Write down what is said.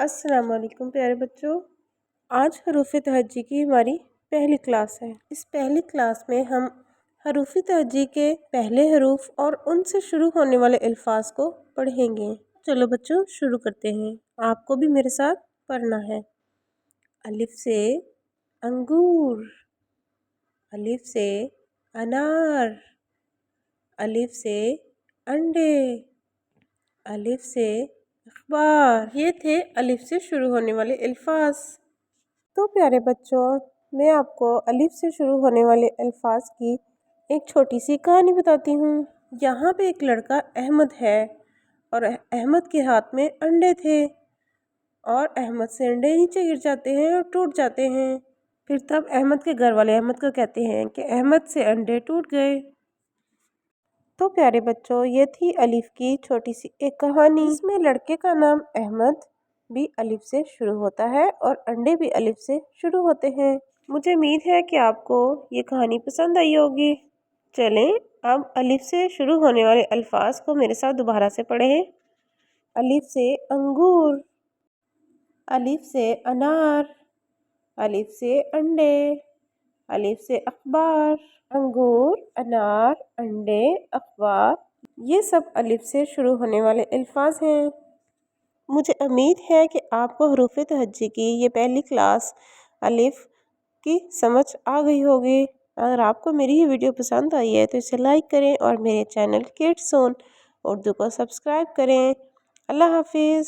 السلام علیکم پیارے بچوں، آج حروف تہجی کی ہماری پہلی کلاس ہے۔ اس پہلی کلاس میں ہم حروف تہجی کے پہلے حروف اور ان سے شروع ہونے والے الفاظ کو پڑھیں گے۔ چلو بچوں شروع کرتے ہیں، آپ کو بھی میرے ساتھ پڑھنا ہے۔ الف سے انگور، الف سے انار، الف سے انڈے، الف سے اخبار۔ یہ تھے الف سے شروع ہونے والے الفاظ۔ تو پیارے بچوں، میں آپ کو الف سے شروع ہونے والے الفاظ کی ایک چھوٹی سی کہانی بتاتی ہوں۔ یہاں پہ ایک لڑکا احمد ہے اور احمد کے ہاتھ میں انڈے تھے اور احمد سے انڈے نیچے گر جاتے ہیں اور ٹوٹ جاتے ہیں۔ پھر تب احمد کے گھر والے احمد کو کہتے ہیں کہ احمد سے انڈے ٹوٹ گئے۔ تو پیارے بچوں، یہ تھی الف کی چھوٹی سی ایک کہانی۔ اس میں لڑکے کا نام احمد بھی الف سے شروع ہوتا ہے اور انڈے بھی الف سے شروع ہوتے ہیں۔ مجھے امید ہے کہ آپ کو یہ کہانی پسند آئی ہوگی۔ چلیں اب الف سے شروع ہونے والے الفاظ کو میرے ساتھ دوبارہ سے پڑھیں۔ الف سے انگور، الف سے انار، الف سے انڈے، الف سے اخبار۔ انگور، انار، انڈے، اخبار، یہ سب الف سے شروع ہونے والے الفاظ ہیں۔ مجھے امید ہے کہ آپ کو حروف تہجی کی یہ پہلی کلاس الف کی سمجھ آ گئی ہوگی۔ اگر آپ کو میری یہ ویڈیو پسند آئی ہے تو اسے لائک کریں اور میرے چینل کڈس زون اردو کو سبسکرائب کریں۔ اللہ حافظ۔